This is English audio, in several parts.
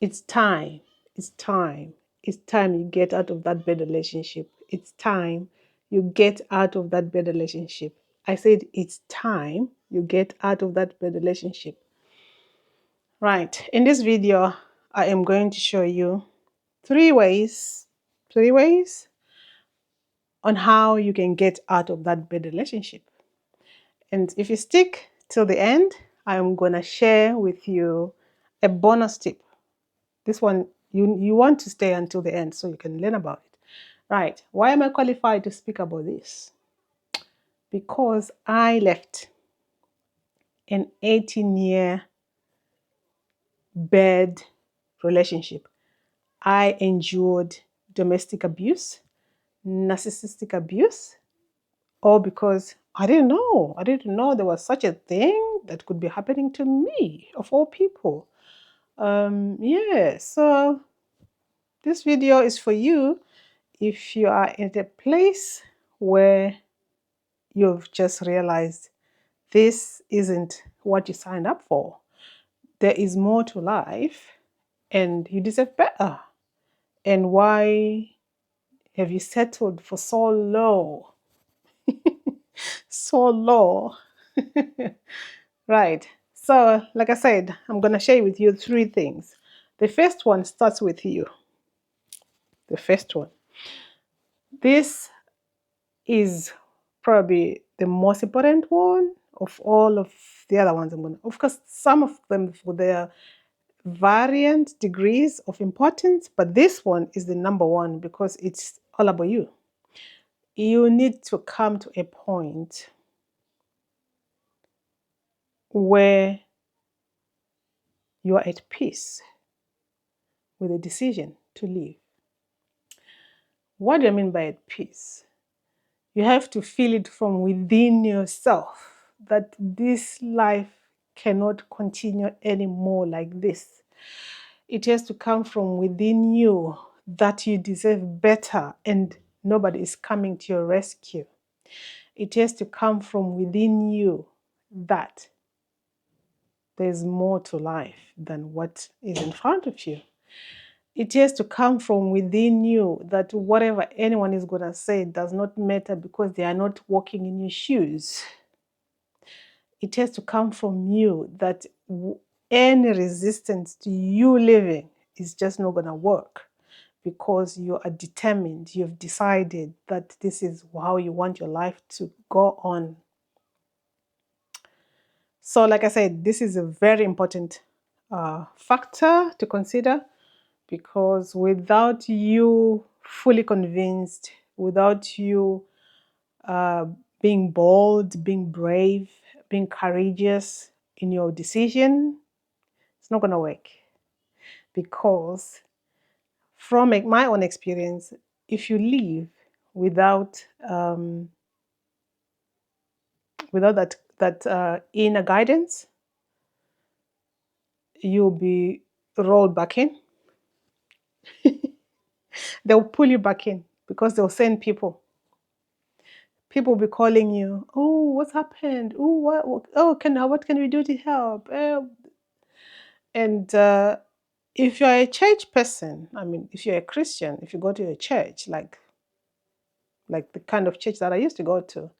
It's time. It's time. It's time you get out of that bad relationship. It's time you get out of that bad relationship. I said it's time you get out of that bad relationship. Right. In this video, I am going to show you three ways on how you can get out of that bad relationship. And if you stick till the end, I'm going to share with you a bonus tip. This one, you want to stay until the end so you can learn about it. Right. Why am I qualified to speak about this? Because I left an 18-year bad relationship. I endured domestic abuse, narcissistic abuse, all because I didn't know. I didn't know there was such a thing that could be happening to me, of all people. Yeah, so this video is for you if you are in a place where you've just realized this isn't what you signed up for. There is more to life and you deserve better. And why have you settled for so low? So low. Right. So, like I said, I'm going to share with you three things. The first one starts with you. The first one. This is probably the most important one of all of the other ones I'm going to. Of course, some of them for their variant degrees of importance, but this one is the number one because it's all about you. You need to come to a point where you are at peace with the decision to leave. What do I mean by at peace? You have to feel it from within yourself that this life cannot continue anymore like this. It has to come from within you that you deserve better and nobody is coming to your rescue. It has to come from within you that there's more to life than what is in front of you. It has to come from within you that whatever anyone is going to say does not matter because they are not walking in your shoes. It has to come from you that any resistance to you living is just not going to work because you are determined, you've decided that this is how you want your life to go on. So, like I said, this is a very important factor to consider because without you fully convinced, without you being bold, being brave, being courageous in your decision, it's not going to work. Because from my own experience, if you leave without that inner guidance, you'll be rolled back in. They'll pull you back in because they'll send people. People will be calling you. Oh, what's happened? Oh, what can we do to help? And if you're a church person, I mean, if you're a Christian, if you go to a church like the kind of church that I used to go to,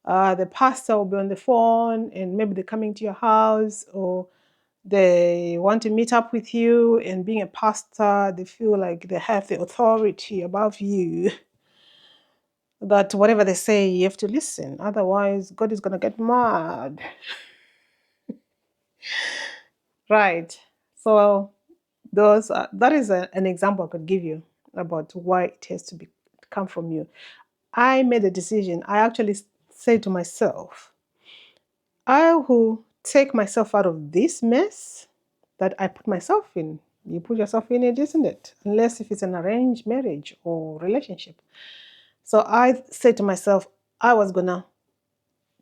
the pastor will be on the phone and maybe they're coming to your house or they want to meet up with you. And being a pastor, they feel like they have the authority above you. That whatever they say, you have to listen. Otherwise, God is going to get mad. Right. So that is an example I could give you about why it has to come from you. I made a decision. I actually said to myself, I will take myself out of this mess that I put myself in. You put yourself in it, isn't it? Unless if it's an arranged marriage or relationship. So I said to myself, I was going to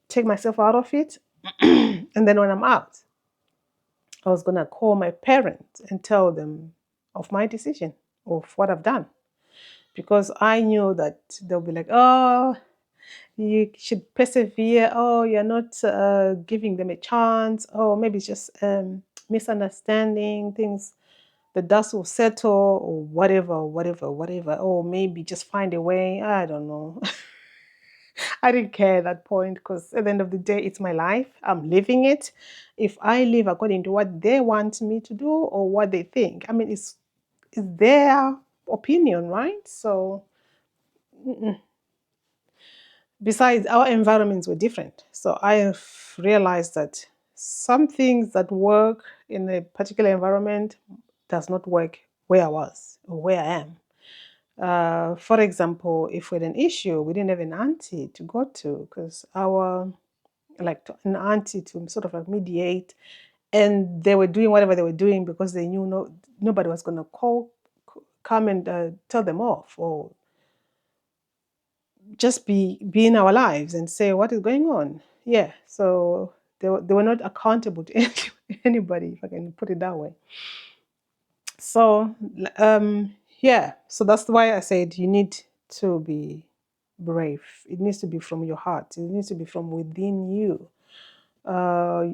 take myself out of it. And then when I'm out, I was going to call my parents and tell them of my decision, of what I've done. Because I knew that they'll be like, oh, you should persevere. Oh, you're not giving them a chance. Oh, maybe it's just misunderstanding things. the dust will settle or whatever, whatever, whatever. Or maybe just find a way. I don't know. I didn't care at that point because at the end of the day, it's my life. I'm living it. If I live according to what they want me to do or what they think, I mean, it's their opinion, right? So, mm-mm. Besides, our environments were different. So I have realized that some things that work in a particular environment does not work where I was or where I am. For example, if we had an issue, we didn't have an auntie to go to because an auntie to sort of like mediate, and they were doing whatever they were doing because they knew nobody was going to come and tell them off or just be in our lives and say what is going on. Yeah, so they were not accountable to anybody, if I can put it that way. So yeah, so that's why I said you need to be brave. It needs to be from your heart. It needs to be from within you. uh,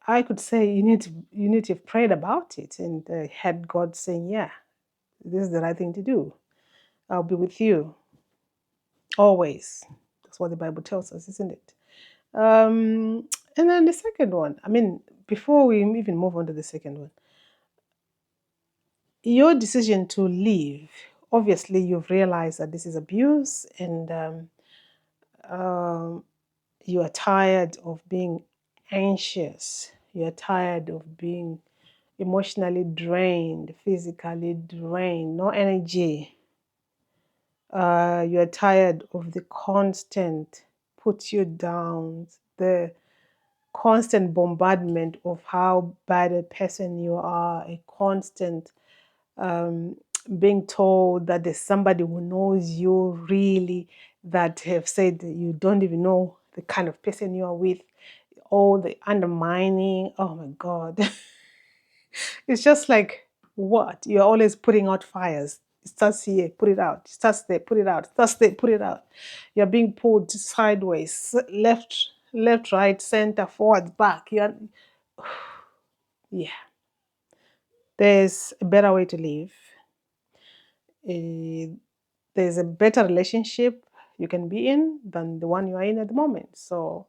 I could say you need to have prayed about it and had God saying, "Yeah, this is the right thing to do. I'll be with you always." That's what the Bible tells us, isn't it? And then the second one. I mean, before we even move on to the second one, your decision to leave. Obviously, you've realized that this is abuse, and um, you are tired of being anxious. You are tired of being emotionally drained, physically drained, no energy. You're tired of the constant put you down, the constant bombardment of how bad a person you are, a constant um, being told that there's somebody who knows you really, that have said that you don't even know the kind of person you are with, all the undermining. Oh my God. It's just like, what? You're always putting out fires. It starts here, put it out. It starts there, put it out. It starts there, put it out. You're being pulled sideways, left, right, center, forward, back. Yeah. There's a better way to live. Eh, there's a better relationship you can be in than the one you are in at the moment. So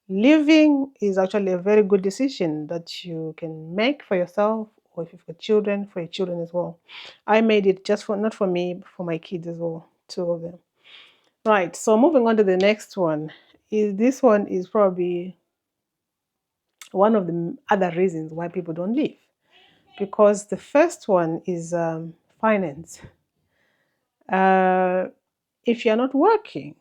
living is actually a very good decision that you can make for yourself, or if you've got children, for your children as well. I made it just for not for me, but for my kids as well, two of them. Right. So moving on to the next one. This one is probably one of the other reasons why people don't live, because the first one is finance. Uh, if you're not working,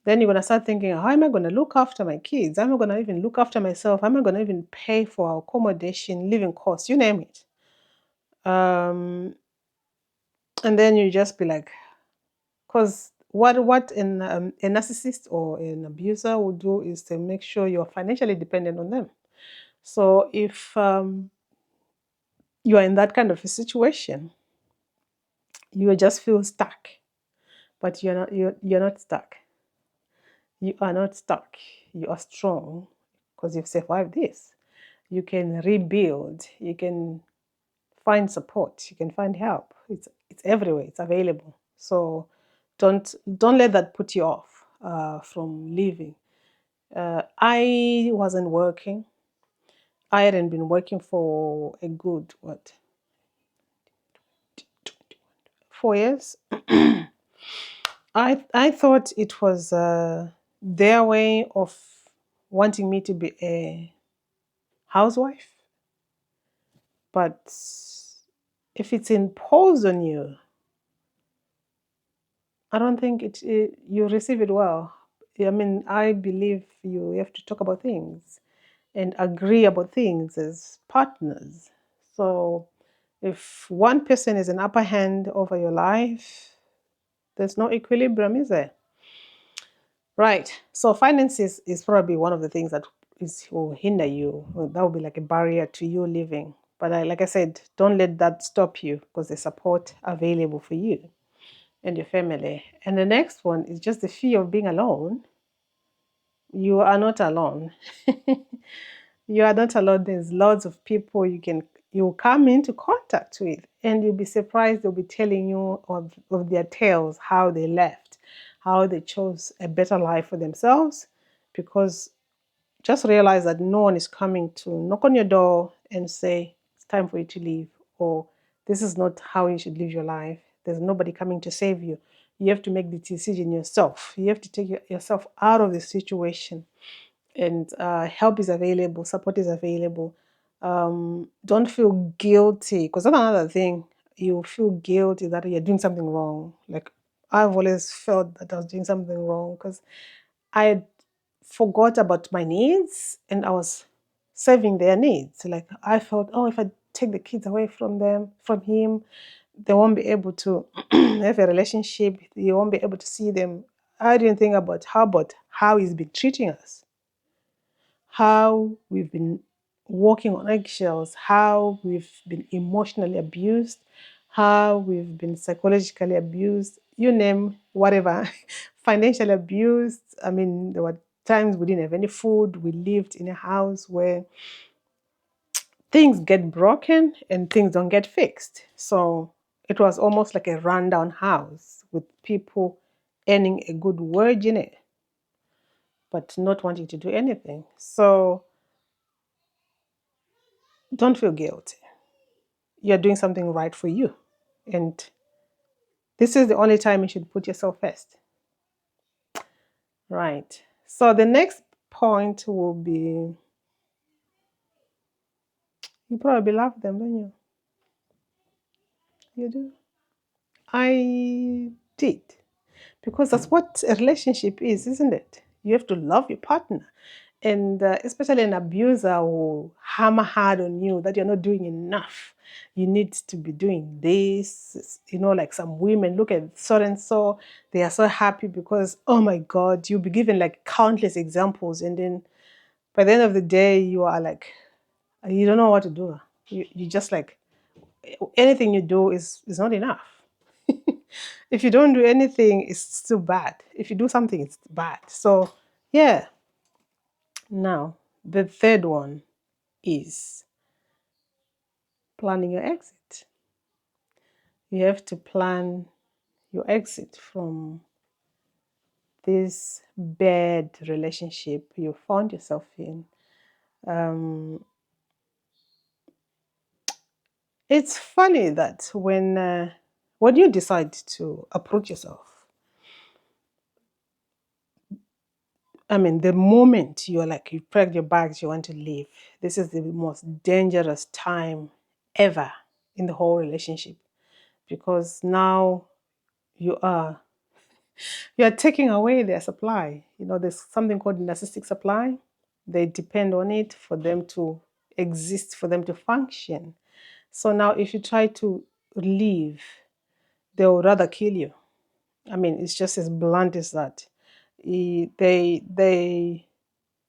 then you're going to start thinking, how am I going to look after my kids? How am I going to even look after myself? How am I going to even pay for our accommodation, living costs, you name it? And then you just be like, because what a narcissist or an abuser will do is to make sure you're financially dependent on them. So if you are in that kind of a situation, you just feel stuck, but you're not stuck. You are not stuck. You are strong because you've survived this. You can rebuild. You can find support. You can find help. It's everywhere. It's available. So don't let that put you off from leaving. I wasn't working. I hadn't been working for a good 4 years. I thought it was their way of wanting me to be a housewife, but if it's imposed on you, I don't think you receive it well. I mean, I believe you have to talk about things and agree about things as partners. So if one person has an upper hand over your life, there's no equilibrium, is there? Right. So finances is probably one of the things that will hinder you. Well, that will be like a barrier to you living. But like I said, don't let that stop you, because there's support available for you and your family. And the next one is just the fear of being alone. You are not alone. You are not alone. There's lots of people you'll come into contact with, and you'll be surprised. They'll be telling you of their tales, how they left, how they chose a better life for themselves. Because just realize that no one is coming to knock on your door and say it's time for you to leave, or this is not how you should live your life. There's nobody coming to save you. You have to make the decision yourself. You have to take yourself out of the situation, and help is available, support is available. Don't feel guilty, because that's another thing. You feel guilty that you're doing something wrong. Like, I've always felt that I was doing something wrong because I forgot about my needs and I was serving their needs. Like, I felt, oh, if I take the kids away from him, they won't be able to have a relationship. You won't be able to see them. I didn't think about how he's been treating us, how we've been walking on eggshells, how we've been emotionally abused, how we've been psychologically abused, you name whatever, financially abused. I mean, there were times we didn't have any food. We lived in a house where things get broken and things don't get fixed. So it was almost like a rundown house with people earning a good wage in it, but not wanting to do anything. So don't feel guilty. You're doing something right for you. And this is the only time you should put yourself first. Right. So the next point will be, you probably love them, don't you? You do. I did. Because that's what a relationship is, isn't it? You have to love your partner. And especially an abuser who hammer hard on you that you're not doing enough. You need to be doing this. You know, like some women look at so and so, they are so happy because, oh my God, you'll be given like countless examples. And then by the end of the day, you are like, you don't know what to do. You just like, anything you do is not enough. If you don't do anything, it's still bad. If you do something, it's bad. So, yeah. Now, the third one is planning your exit. You have to plan your exit from this bad relationship you found yourself in. Um, it's funny that when you decide to uproot yourself, I mean, the moment you're like, you pack your bags, you want to leave, this is the most dangerous time ever in the whole relationship, because now you are you're taking away their supply. You know, there's something called narcissistic supply. They depend on it for them to exist, for them to function. So now if you try to leave, they'll rather kill you. I mean, it's just as blunt as that. They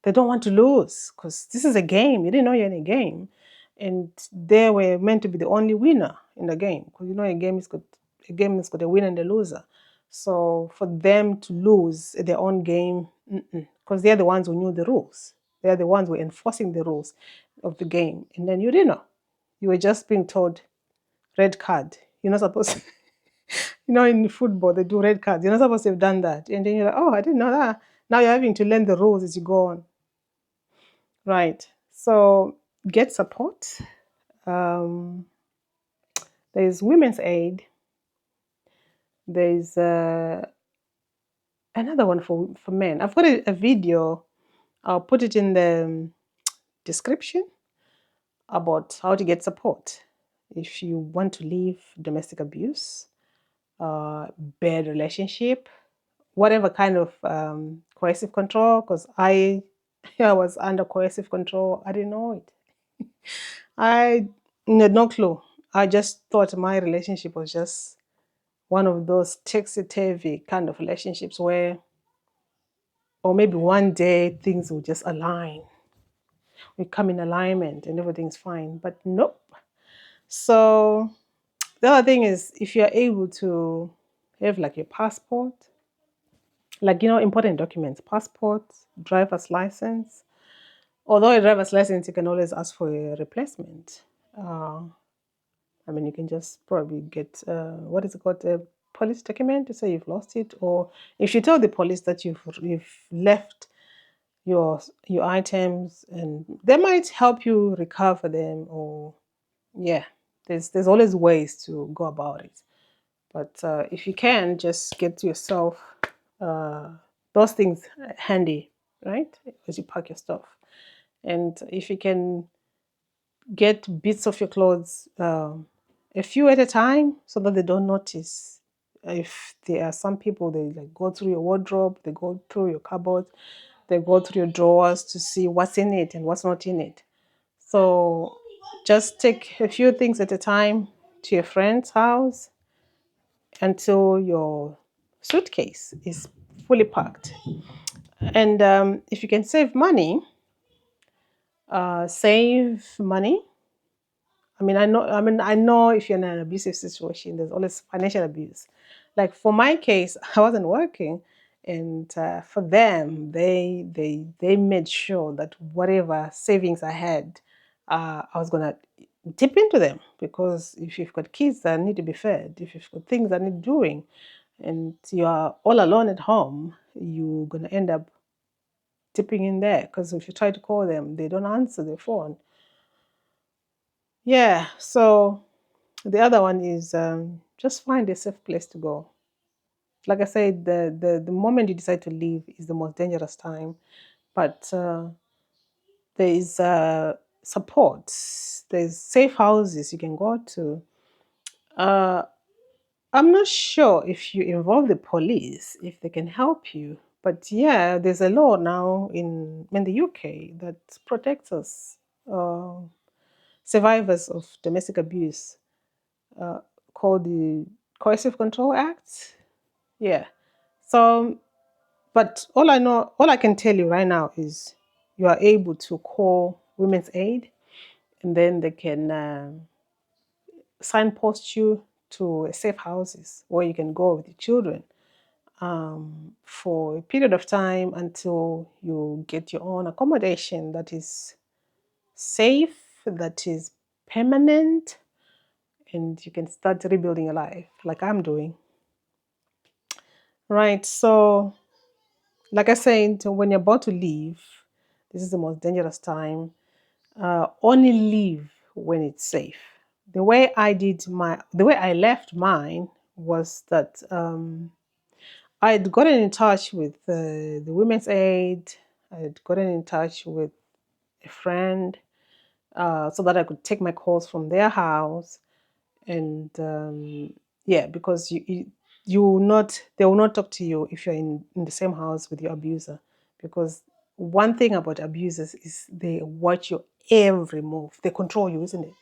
don't want to lose, because this is a game. You didn't know you're in a game, and they were meant to be the only winner in the game, because you know a game has got a winner and a loser. So for them to lose at their own game, because they're the ones who knew the rules, they're the ones who were enforcing the rules of the game, and then you didn't know. You were just being told red card. You're not supposed. You know, in football, they do red cards. You're not supposed to have done that. And then you're like, oh, I didn't know that. Now you're having to learn the rules as you go on. Right. So get support. Um, there's Women's Aid. There's another one for men. I've got a video. I'll put it in the description about how to get support if you want to leave domestic abuse, bad relationship, whatever kind of coercive control. Because I was under coercive control. I didn't know it. I had no clue. I just thought my relationship was just one of those tixy-tavy kind of relationships where, or maybe one day things will just align. We come in alignment and everything's fine. But nope. So the other thing is, if you're able to have like your passport, like, you know, important documents, passport, driver's license, Although a driver's license, you can always ask for a replacement. Uh, I mean, you can just probably get what is it called, a police document to say you've lost it, or if you tell the police that you've left your items, and they might help you recover them, or yeah, there's always ways to go about it. But if you can, just get yourself uh, those things handy, right, as you pack your stuff. And if you can get bits of your clothes, a few at a time, so that they don't notice. If there are some people, they like go through your wardrobe, they go through your cupboard, they go through your drawers to see what's in it and what's not in it. So just take a few things at a time to your friend's house until your suitcase is fully packed. And if you can save money. I know if you're in an abusive situation, there's always financial abuse. Like for my case, I wasn't working, and for them, they made sure that whatever savings I had, I was gonna dip into them, because if you've got kids that need to be fed, if you've got things that need doing, and you are all alone at home, you're gonna end up dipping in there, because if you try to call them, they don't answer their phone. Yeah, so the other one is just find a safe place to go. Like I said, the moment you decide to leave is the most dangerous time. But there is support. There's safe houses you can go to. Uh, I'm not sure if you involve the police, if they can help you. But yeah, there's a law now in the UK that protects us, uh, survivors of domestic abuse, uh, called the Coercive Control Act. Yeah. So, but all I can tell you right now is you are able to call Women's Aid, and then they can signpost you to safe houses where you can go with your children for a period of time until you get your own accommodation that is safe, that is permanent, and you can start rebuilding your life like I'm doing. Right. So, like I said, when you're about to leave, this is the most dangerous time. Only leave when it's safe. The way I left mine was that I'd gotten in touch with the Women's Aid. I'd gotten in touch with a friend so that I could take my calls from their house. And yeah, because you will not they will not talk to you if you're in the same house with your abuser, because one thing about abusers is they watch your every move, they control you, isn't it?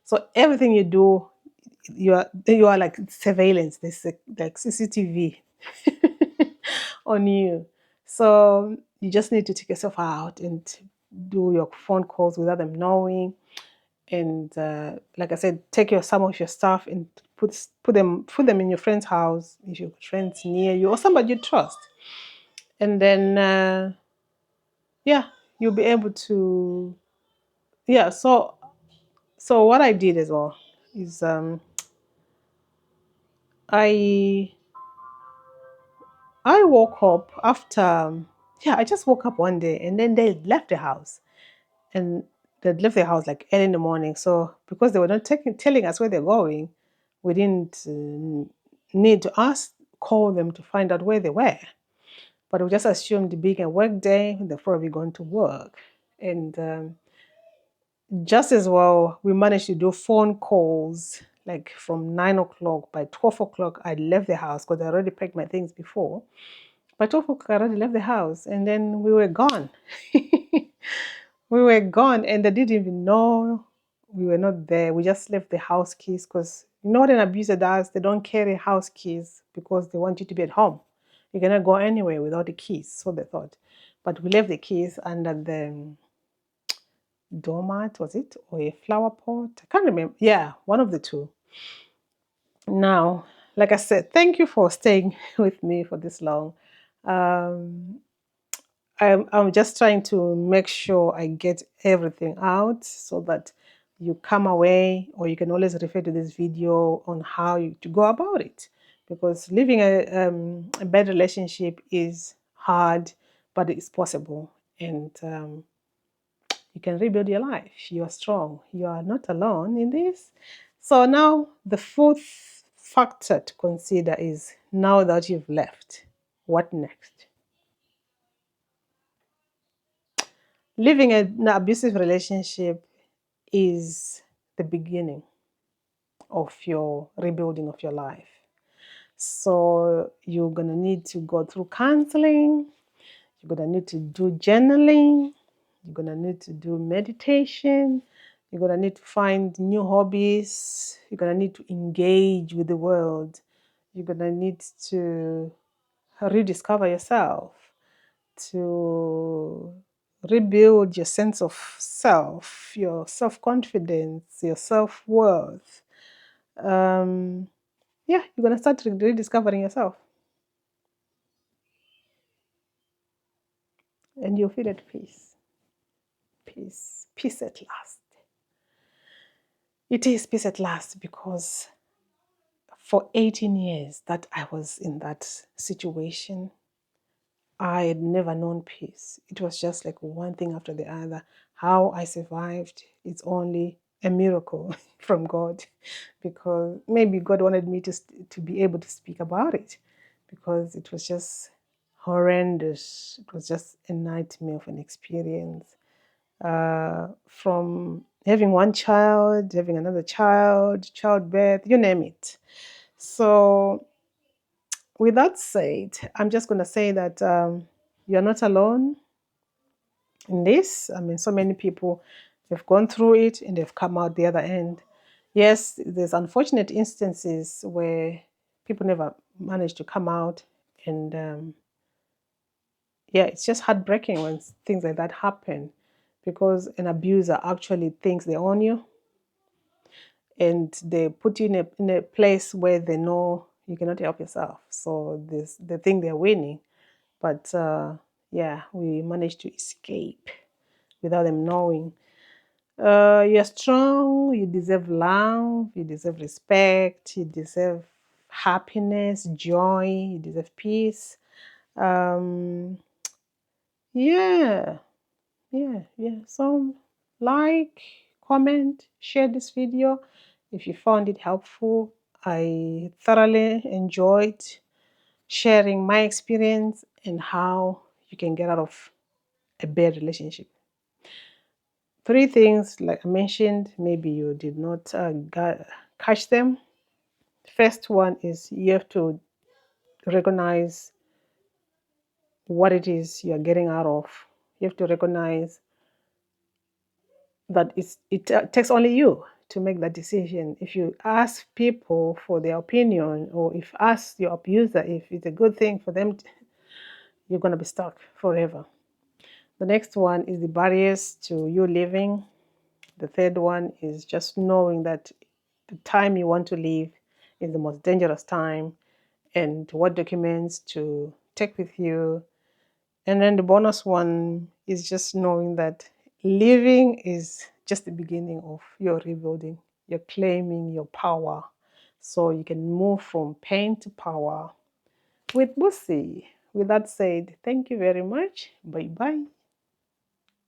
So everything you do, you are like surveillance. There's like CCTV on you. So you just need to take yourself out and do your phone calls without them knowing. And like I said, take some of your stuff and put them in your friend's house if your friends near you or somebody you trust. And then yeah, you'll be able to, yeah. So what I did as well is I I woke up after yeah, I just woke up one day, and then they left the house, and they left the house like early in the morning. So because they were not telling us where they're going, we didn't need to call them to find out where they were. But we just assumed being a work day, they're probably going to work. And just as well, we managed to do phone calls like from 9 o'clock. By 12 o'clock, I left the house because I already packed my things before. By 12 o'clock, I already left the house, and then we were gone. We were gone, and they didn't even know we were not there. We just left the house keys, because you know what an abuser does? They don't carry house keys because they want you to be at home. You cannot go anywhere without the keys, so they thought. But we left the keys under the doormat, was it? Or a flower pot? I can't remember. Yeah, one of the two. Now, like I said, thank you for staying with me for this long. Um, I'm just trying to make sure I get everything out so that you come away, or you can always refer to this video on how to go about it. Because living a bad relationship is hard, but it's possible. And you can rebuild your life. You are strong. You are not alone in this. So now the fourth factor to consider is, now that you've left, what next? Living an abusive relationship is the beginning of your rebuilding of your life. So you're going to need to go through counseling. You're going to need to do journaling. You're going to need to do meditation. You're going to need to find new hobbies. You're going to need to engage with the world. You're going to need to rediscover yourself, to rebuild your sense of self, your self-confidence, your self-worth. Yeah, you're going to start rediscovering yourself. And you'll feel at peace. Peace. Peace at last. It is peace at last, because for 18 years that I was in that situation, I had never known peace. It was just like one thing after the other. How I survived, it's only a miracle from God, because maybe God wanted me to be able to speak about it, because it was just horrendous. It was just a nightmare of an experience. From having one child, having another child, childbirth, you name it. So with that said, I'm just going to say that you're not alone in this. I mean, so many people have gone through it and they've come out the other end. Yes, there's unfortunate instances where people never manage to come out, and yeah, it's just heartbreaking when things like that happen, because an abuser actually thinks they own you, and they put you in a place where they know you cannot help yourself. So they think they're winning, but yeah, we managed to escape without them knowing. You're strong. You deserve love. You deserve respect. You deserve happiness, joy. You deserve peace. Um, yeah, yeah. So, like, comment, share this video if you found it helpful. I thoroughly enjoyed sharing my experience and how you can get out of a bad relationship. 3 things, like I mentioned, maybe you did not catch them. First one is, you have to recognize what it is you're getting out of. You have to recognize that it takes only you to make that decision. If you ask people for their opinion, or if ask your abuser if it's a good thing for them, you're going to be stuck forever. The next one is the barriers to you living. The third one is just knowing that the time you want to leave is the most dangerous time, and what documents to take with you. And then the bonus one is just knowing that living is just the beginning of your rebuilding. You're claiming your power, so you can move from pain to power with Busi. With that said, thank you very much. Bye bye.